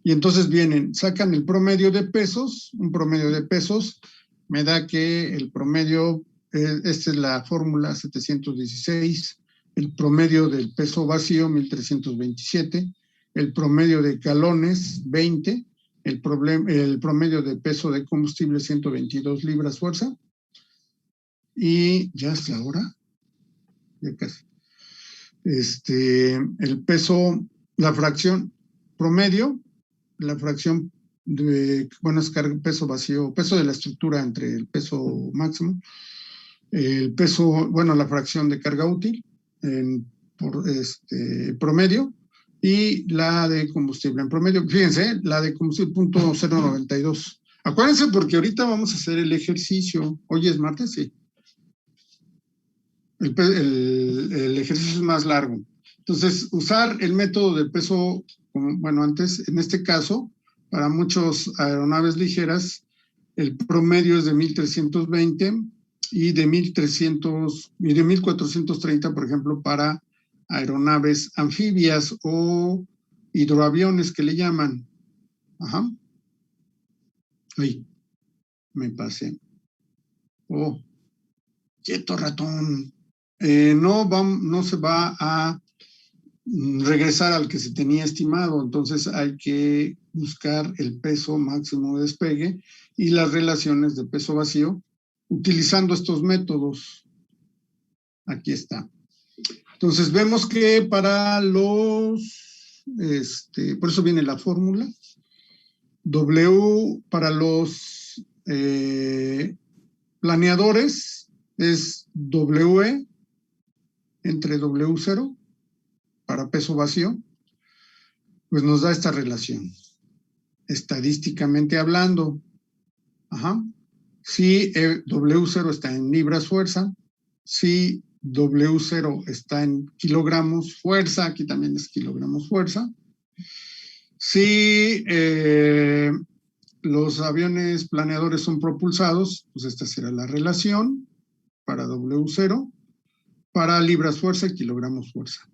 Y entonces sacan el promedio de pesos, un promedio de pesos, me da que el promedio, esta es la fórmula 716, el promedio del peso vacío 1327, el promedio de galones 20, el promedio de peso de combustible 122 libras fuerza, y ya es la hora, ya casi. El peso, la fracción promedio, la fracción de, bueno, es peso vacío, peso de la estructura entre el peso máximo, el peso, bueno, la fracción de carga útil por promedio, y la de combustible en promedio. Fíjense, la de combustible 0.092. Acuérdense, porque ahorita vamos a hacer el ejercicio. Hoy es martes, sí. El ejercicio es más largo. Entonces, usar el método del peso, bueno, antes, en este caso, para muchas aeronaves ligeras, el promedio es de 1320 y de 1300 y de 1430, por ejemplo, para aeronaves anfibias o hidroaviones que le llaman. Ajá. Ay, me pasé. Oh, quieto ratón. No se va a regresar al que se tenía estimado, entonces hay que buscar el peso máximo de despegue y las relaciones de peso vacío utilizando estos métodos. Aquí está. Entonces vemos que para los, por eso viene la fórmula, W para los planeadores es W entre W0 para peso vacío, pues nos da esta relación, estadísticamente hablando. Ajá. Si W0 está en libras fuerza, si W0 está en kilogramos fuerza, aquí también es kilogramos fuerza. Si los aviones planeadores son propulsados, pues esta será la relación para W0, para libras fuerza y kilogramos fuerza.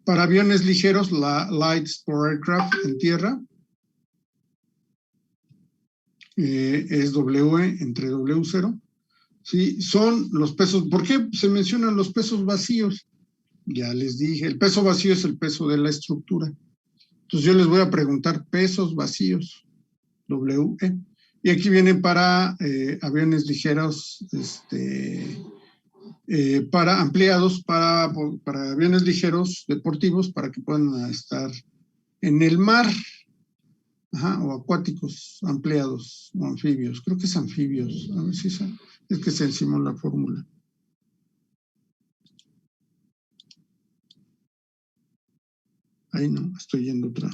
Para aviones ligeros, la Light Sport Aircraft en tierra es W entre W0. ¿Sí? Son los pesos. ¿Por qué se mencionan los pesos vacíos? Ya les dije, el peso vacío es el peso de la estructura. Entonces yo les voy a preguntar pesos vacíos, W. Y aquí viene para aviones ligeros, para ampliados, para aviones ligeros deportivos, para que puedan estar en el mar. Ajá, o acuáticos ampliados, o anfibios. Creo que es anfibios. A ver si es que se encimó la fórmula. Ahí no, estoy yendo otra.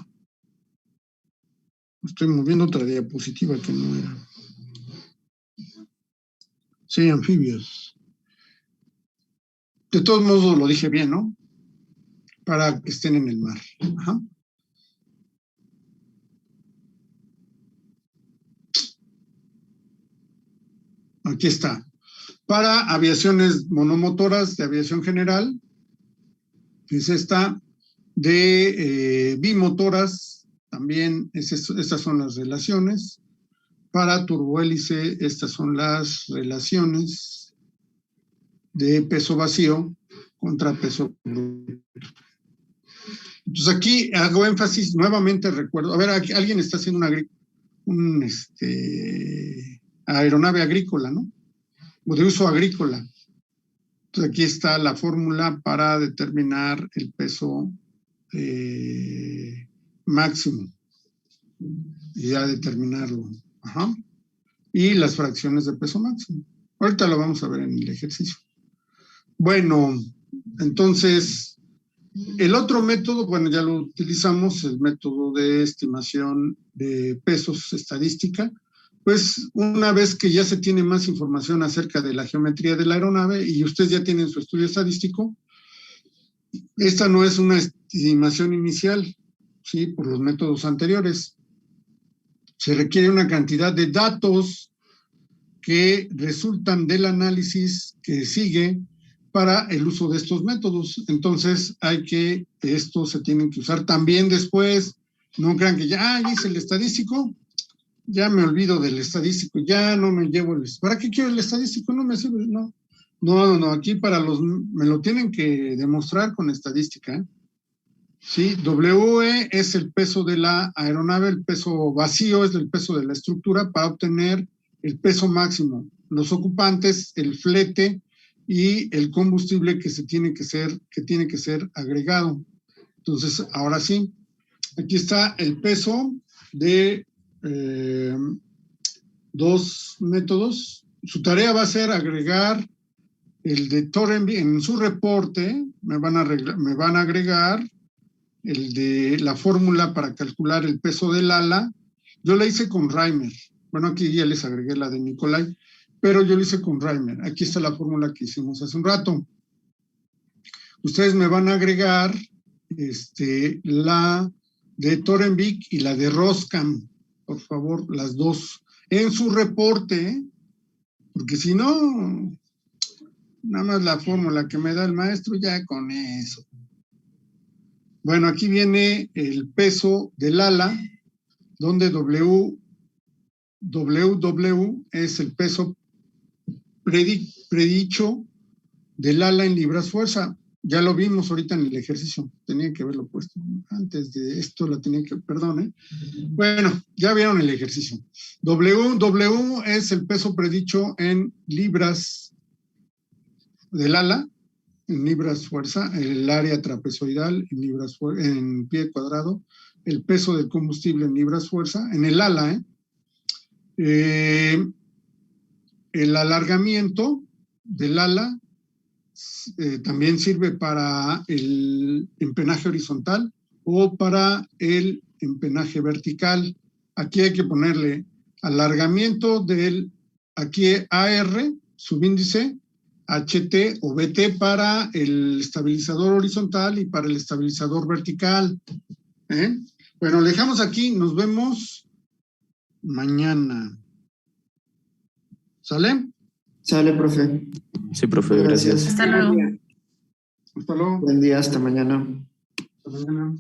Estoy moviendo otra diapositiva que no era. Sí, anfibios. De todos modos lo dije bien, ¿no? Para que estén en el mar. Ajá. Aquí está. Para aviaciones monomotoras de aviación general, es esta. De bimotoras, también estas son las relaciones. para turbohélice, estas son las relaciones de peso vacío contra peso bruto. Entonces aquí hago énfasis, nuevamente recuerdo, a ver, aquí alguien está haciendo una aeronave agrícola, ¿no? O de uso agrícola. Entonces aquí está la fórmula para determinar el peso máximo. Y ya determinarlo. Ajá. Y las fracciones de peso máximo. Ahorita lo vamos a ver en el ejercicio. Bueno, entonces, el otro método, bueno, ya lo utilizamos, el método de estimación de pesos estadística. Pues una vez que ya se tiene más información acerca de la geometría de la aeronave y ustedes ya tienen su estudio estadístico, esta no es una estimación inicial, ¿sí? Por los métodos anteriores. Se requiere una cantidad de datos que resultan del análisis que sigue para el uso de estos métodos. Entonces, estos se tienen que usar también después. No crean que ya hice el estadístico, ya me olvido del estadístico, ya no me llevo ¿para qué quiero el estadístico? No me sirve, no. No, aquí me lo tienen que demostrar con estadística, ¿eh? Sí, WE es el peso de la aeronave, el peso vacío es el peso de la estructura para obtener el peso máximo. Los ocupantes, el flete y el combustible que tiene que ser agregado. Entonces, ahora sí, aquí está el peso de dos métodos. Su tarea va a ser agregar el de Torenby. En su reporte me van a agregar el de la fórmula para calcular el peso del ala. Yo la hice con Reimer. Bueno, aquí ya les agregué la de Nicolai, pero yo lo hice con Reimer. Aquí está la fórmula que hicimos hace un rato. Ustedes me van a agregar la de Torenvik y la de Roskam, por favor, las dos, en su reporte, ¿eh? Porque si no, nada más la fórmula que me da el maestro, ya con eso. Bueno, aquí viene el peso del ala, donde WW es el peso predicho del ala en libras fuerza. Ya lo vimos ahorita en el ejercicio, tenía que haberlo puesto antes de esto, perdón. Bueno, ya vieron el ejercicio. W es el peso predicho en libras del ala, en libras fuerza, el área trapezoidal en pie cuadrado, el peso del combustible en libras fuerza, en el ala, el alargamiento del ala también sirve para el empenaje horizontal o para el empenaje vertical. Aquí hay que ponerle alargamiento aquí AR, subíndice, HT o BT para el estabilizador horizontal y para el estabilizador vertical. Bueno, le dejamos aquí, nos vemos mañana. ¿Sale? Sale, profe. Sí, profe, gracias. Hasta luego. Hasta luego. Buen día, hasta mañana. Hasta mañana.